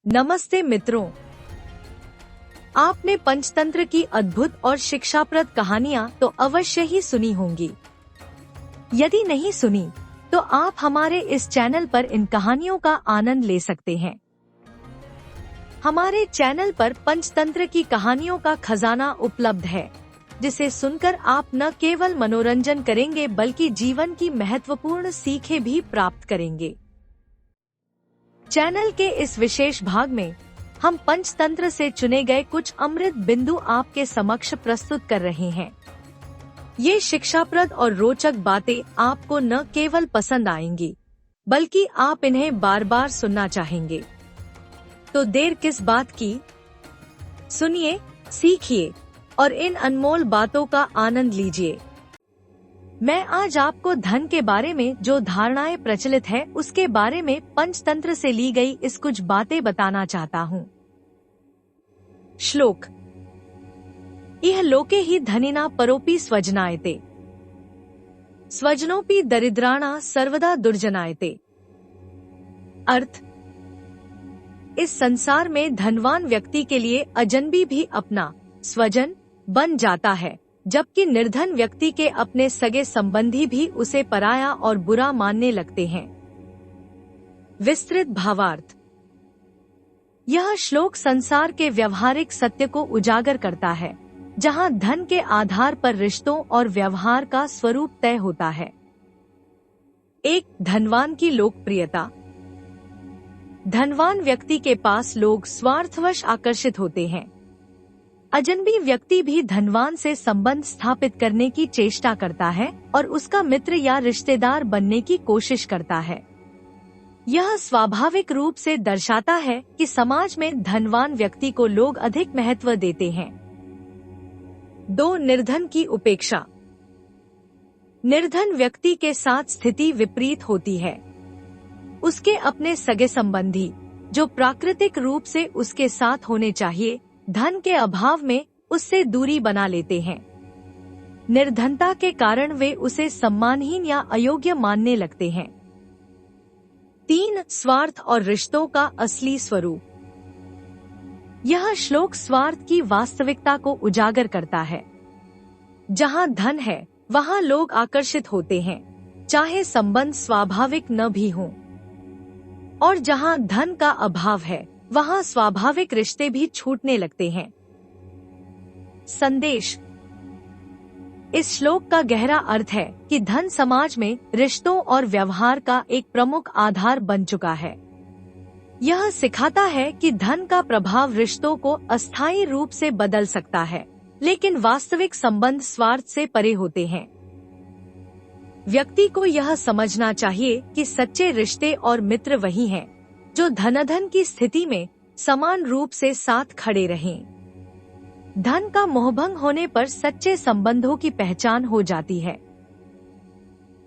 नमस्ते मित्रों, आपने पंचतंत्र की अद्भुत और शिक्षाप्रद कहानियाँ तो अवश्य ही सुनी होंगी। यदि नहीं सुनी तो आप हमारे इस चैनल पर इन कहानियों का आनंद ले सकते हैं। हमारे चैनल पर पंचतंत्र की कहानियों का खजाना उपलब्ध है, जिसे सुनकर आप न केवल मनोरंजन करेंगे बल्कि जीवन की महत्वपूर्ण सीखें भी प्राप्त करेंगे। चैनल के इस विशेष भाग में हम पंचतंत्र से चुने गए कुछ अमृत बिंदु आपके समक्ष प्रस्तुत कर रहे हैं। ये शिक्षाप्रद और रोचक बातें आपको न केवल पसंद आएंगी बल्कि आप इन्हें बार बार सुनना चाहेंगे। तो देर किस बात की, सुनिए, सीखिए और इन अनमोल बातों का आनंद लीजिए। मैं आज आपको धन के बारे में जो धारणाएं प्रचलित है उसके बारे में पंचतंत्र से ली गई इस कुछ बातें बताना चाहता हूँ। श्लोक। इह लोके ही धनिना परोपि स्वजनायते, स्वजनोपि दरिद्राणा सर्वदा दुर्जनायते। अर्थ, इस संसार में धनवान व्यक्ति के लिए अजनबी भी अपना स्वजन बन जाता है, जबकि निर्धन व्यक्ति के अपने सगे संबंधी भी उसे पराया और बुरा मानने लगते हैं। विस्तृत भावार्थ। यह श्लोक संसार के व्यवहारिक सत्य को उजागर करता है, जहां धन के आधार पर रिश्तों और व्यवहार का स्वरूप तय होता है। एक, धनवान की लोकप्रियता। धनवान व्यक्ति के पास लोग स्वार्थवश आकर्षित होते हैं। अजनबी व्यक्ति भी धनवान से संबंध स्थापित करने की चेष्टा करता है और उसका मित्र या रिश्तेदार बनने की कोशिश करता है। यह स्वाभाविक रूप से दर्शाता है कि समाज में धनवान व्यक्ति को लोग अधिक महत्व देते हैं। 2, निर्धन की उपेक्षा। निर्धन व्यक्ति के साथ स्थिति विपरीत होती है। उसके अपने सगे संबंधी, जो प्राकृतिक रूप से उसके साथ होने चाहिए, धन के अभाव में उससे दूरी बना लेते हैं। निर्धनता के कारण वे उसे सम्मानहीन या अयोग्य मानने लगते हैं। 3, स्वार्थ और रिश्तों का असली स्वरूप। यह श्लोक स्वार्थ की वास्तविकता को उजागर करता है। जहां धन है वहां लोग आकर्षित होते हैं, चाहे संबंध स्वाभाविक न भी हों। और जहां धन का अभाव है वहां स्वाभाविक रिश्ते भी छूटने लगते हैं। संदेश। इस श्लोक का गहरा अर्थ है कि धन समाज में रिश्तों और व्यवहार का एक प्रमुख आधार बन चुका है। यह सिखाता है कि धन का प्रभाव रिश्तों को अस्थायी रूप से बदल सकता है, लेकिन वास्तविक संबंध स्वार्थ से परे होते हैं। व्यक्ति को यह समझना चाहिए कि सच्चे रिश्ते और मित्र वही हैं जो धनाधन की स्थिति में समान रूप से साथ खड़े रहें। धन का मोहभंग होने पर सच्चे संबंधों की पहचान हो जाती है।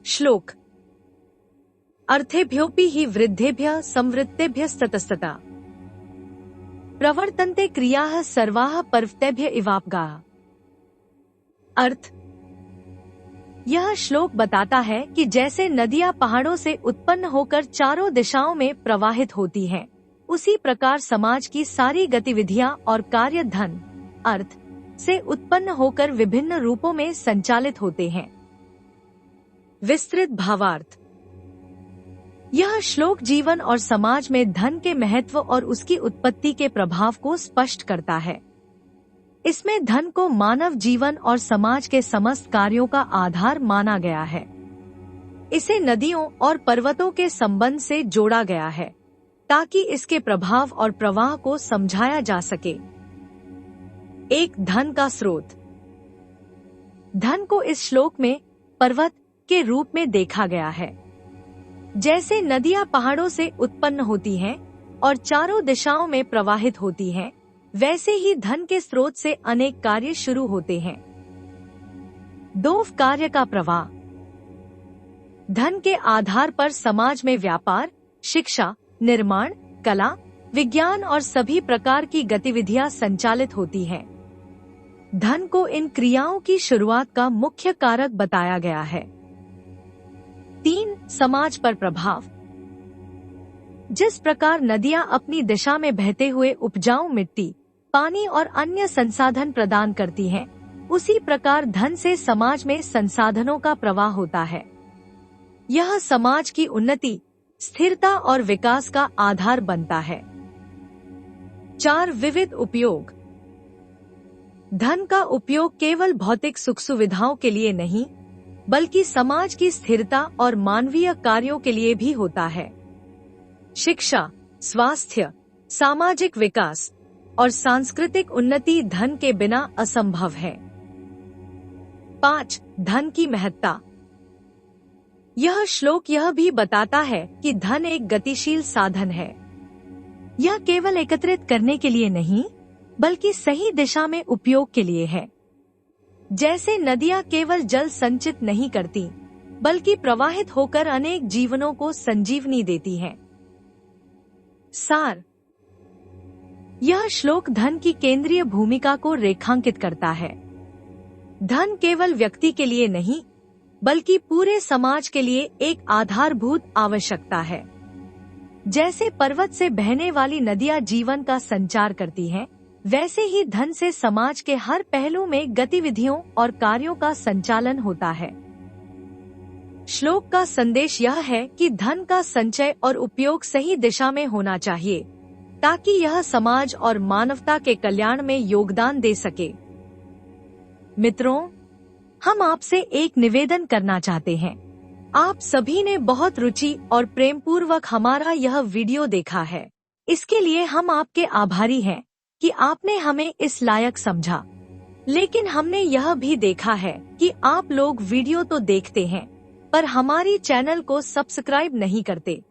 श्लोक। अर्थेभ्योऽपि हि वृद्धेभ्यः संवृत्तेभ्यस्ततस्तता, प्रवर्तन्ते क्रियाः सर्वाः पर्वतेभ्य इवापगाः। अर्थ, यह श्लोक बताता है कि जैसे नदियां पहाड़ों से उत्पन्न होकर चारों दिशाओं में प्रवाहित होती हैं, उसी प्रकार समाज की सारी गतिविधियां और कार्य धन, अर्थ से उत्पन्न होकर विभिन्न रूपों में संचालित होते हैं। विस्तृत भावार्थ। यह श्लोक जीवन और समाज में धन के महत्व और उसकी उत्पत्ति के प्रभाव को स्पष्ट करता है। इसमें धन को मानव जीवन और समाज के समस्त कार्यों का आधार माना गया है। इसे नदियों और पर्वतों के संबंध से जोड़ा गया है ताकि इसके प्रभाव और प्रवाह को समझाया जा सके। एक, धन का स्रोत। धन को इस श्लोक में पर्वत के रूप में देखा गया है। जैसे नदियां पहाड़ों से उत्पन्न होती हैं और चारों दिशाओं में प्रवाहित होती हैं, वैसे ही धन के स्रोत से अनेक कार्य शुरू होते हैं। 2, कार्य का प्रवाह। धन के आधार पर समाज में व्यापार, शिक्षा, निर्माण, कला, विज्ञान और सभी प्रकार की गतिविधियां संचालित होती हैं। धन को इन क्रियाओं की शुरुआत का मुख्य कारक बताया गया है। 3, समाज पर प्रभाव। जिस प्रकार नदियां अपनी दिशा में बहते हुए उपजाऊ मिट्टी, पानी और अन्य संसाधन प्रदान करती हैं, उसी प्रकार धन से समाज में संसाधनों का प्रवाह होता है। यह समाज की उन्नति, स्थिरता और विकास का आधार बनता है। 4 विविध उपयोग। धन का उपयोग केवल भौतिक सुख सुविधाओं के लिए नहीं, बल्कि समाज की स्थिरता और मानवीय कार्यों के लिए भी होता है। शिक्षा, स्वास्थ्य, सामाजिक विकास और सांस्कृतिक उन्नति धन के बिना असंभव है। 5. धन की महत्ता। यह श्लोक यह भी बताता है कि धन एक गतिशील साधन है। यह केवल एकत्रित करने के लिए नहीं, बल्कि सही दिशा में उपयोग के लिए है। जैसे नदियां केवल जल संचित नहीं करती, बल्कि प्रवाहित होकर अनेक जीवनों को संजीवनी देती हैं। सार। यह श्लोक धन की केंद्रीय भूमिका को रेखांकित करता है। धन केवल व्यक्ति के लिए नहीं, बल्कि पूरे समाज के लिए एक आधारभूत आवश्यकता है। जैसे पर्वत से बहने वाली नदियां जीवन का संचार करती हैं, वैसे ही धन से समाज के हर पहलू में गतिविधियों और कार्यों का संचालन होता है। श्लोक का संदेश यह है कि धन का संचय और उपयोग सही दिशा में होना चाहिए, ताकि यह समाज और मानवता के कल्याण में योगदान दे सके। मित्रों, हम आपसे एक निवेदन करना चाहते हैं। आप सभी ने बहुत रुचि और प्रेम पूर्वक हमारा यह वीडियो देखा है। इसके लिए हम आपके आभारी हैं कि आपने हमें इस लायक समझा। लेकिन हमने यह भी देखा है कि आप लोग वीडियो तो देखते हैं, पर हमारी चैनल को सब्सक्राइब नहीं करते।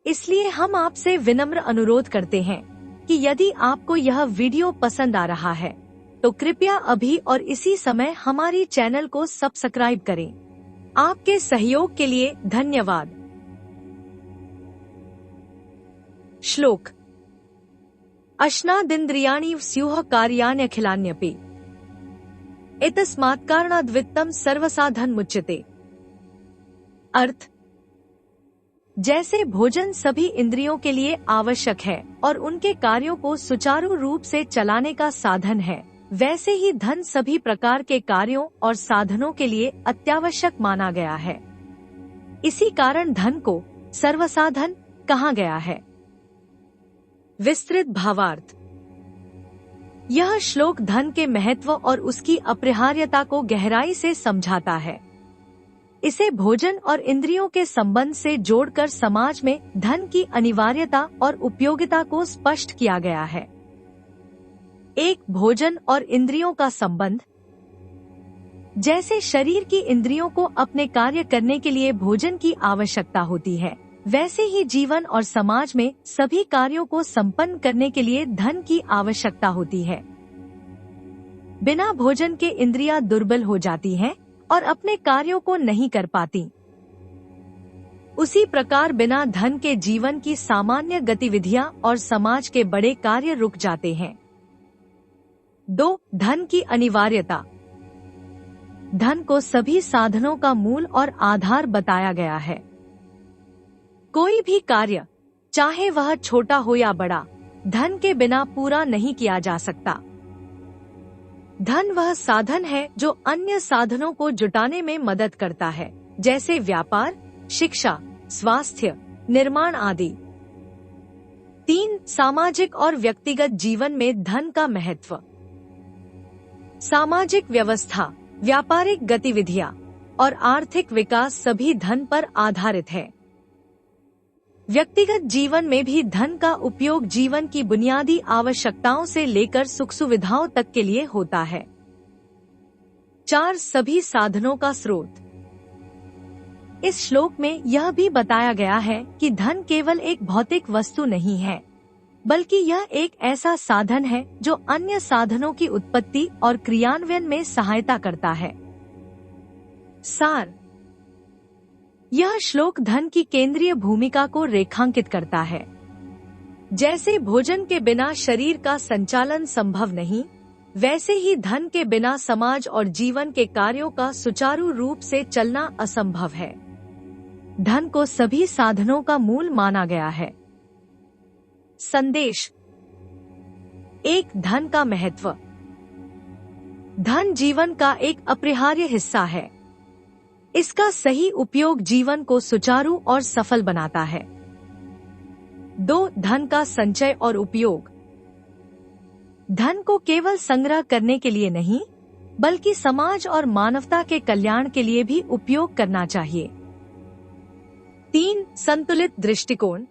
इसलिए हम आपसे विनम्र अनुरोध करते हैं कि यदि आपको यह वीडियो पसंद आ रहा है, तो कृपया अभी और इसी समय हमारी चैनल को सब्सक्राइब करें। आपके सहयोग के लिए धन्यवाद। श्लोक। अश्नादिन्द्रियाणि स्युः कार्याण्यखिलान्यपि एतस्मात् कारणाद् वित्तं सर्वसाधन मुच्यते। अर्थ। जैसे भोजन सभी इंद्रियों के लिए आवश्यक है और उनके कार्यों को सुचारू रूप से चलाने का साधन है, वैसे ही धन सभी प्रकार के कार्यों और साधनों के लिए अत्यावश्यक माना गया है। इसी कारण धन को सर्वसाधन कहा गया है। विस्तृत भावार्थ। यह श्लोक धन के महत्व और उसकी अपरिहार्यता को गहराई से समझाता है। इसे भोजन और इंद्रियों के संबंध से जोड़कर समाज में धन की अनिवार्यता और उपयोगिता को स्पष्ट किया गया है। एक, भोजन और इंद्रियों का संबंध। जैसे शरीर की इंद्रियों को अपने कार्य करने के लिए भोजन की आवश्यकता होती है, वैसे ही जीवन और समाज में सभी कार्यों को संपन्न करने के लिए धन की आवश्यकता होती है। बिना भोजन के इंद्रियां दुर्बल हो जाती हैं और अपने कार्यों को नहीं कर पाती। उसी प्रकार बिना धन के जीवन की सामान्य गतिविधियां और समाज के बड़े कार्य रुक जाते हैं। 2, धन की अनिवार्यता। धन को सभी साधनों का मूल और आधार बताया गया है। कोई भी कार्य, चाहे वह छोटा हो या बड़ा, धन के बिना पूरा नहीं किया जा सकता। धन वह साधन है जो अन्य साधनों को जुटाने में मदद करता है, जैसे व्यापार, शिक्षा, स्वास्थ्य, निर्माण आदि। 3, सामाजिक और व्यक्तिगत जीवन में धन का महत्व। सामाजिक व्यवस्था, व्यापारिक गतिविधियां और आर्थिक विकास सभी धन पर आधारित है। व्यक्तिगत जीवन में भी धन का उपयोग जीवन की बुनियादी आवश्यकताओं से लेकर सुख सुविधाओं तक के लिए होता है। 4, सभी साधनों का स्रोत। इस श्लोक में यह भी बताया गया है कि धन केवल एक भौतिक वस्तु नहीं है, बल्कि यह एक ऐसा साधन है जो अन्य साधनों की उत्पत्ति और क्रियान्वयन में सहायता करता है। सार। यह श्लोक धन की केंद्रीय भूमिका को रेखांकित करता है। जैसे भोजन के बिना शरीर का संचालन संभव नहीं, वैसे ही धन के बिना समाज और जीवन के कार्यों का सुचारू रूप से चलना असंभव है। धन को सभी साधनों का मूल माना गया है। संदेश। एक, धन का महत्व। धन जीवन का एक अपरिहार्य हिस्सा है। इसका सही उपयोग जीवन को सुचारू और सफल बनाता है। 2, धन का संचय और उपयोग। धन को केवल संग्रह करने के लिए नहीं, बल्कि समाज और मानवता के कल्याण के लिए भी उपयोग करना चाहिए। 3, संतुलित दृष्टिकोण।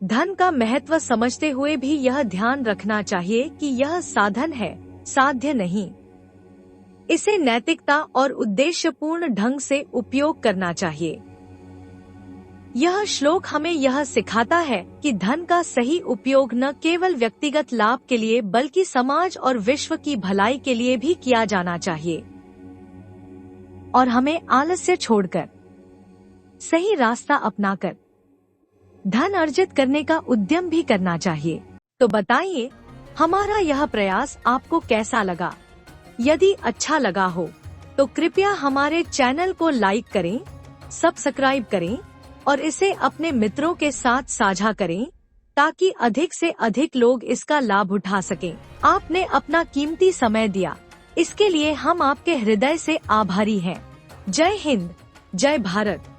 धन का महत्व समझते हुए भी यह ध्यान रखना चाहिए कि यह साधन है, साध्य नहीं। इसे नैतिकता और उद्देश्यपूर्ण ढंग से उपयोग करना चाहिए। यह श्लोक हमें यह सिखाता है कि धन का सही उपयोग न केवल व्यक्तिगत लाभ के लिए बल्कि समाज और विश्व की भलाई के लिए भी किया जाना चाहिए। और हमें आलस्य छोड़कर सही रास्ता अपनाकर धन अर्जित करने का उद्यम भी करना चाहिए। तो बताइए, हमारा यह प्रयास आपको कैसा लगा? यदि अच्छा लगा हो तो कृपया हमारे चैनल को लाइक करें, सब्सक्राइब करें और इसे अपने मित्रों के साथ साझा करें ताकि अधिक से अधिक लोग इसका लाभ उठा सकें। आपने अपना कीमती समय दिया, इसके लिए हम आपके हृदय से आभारी हैं। जय हिंद, जय भारत।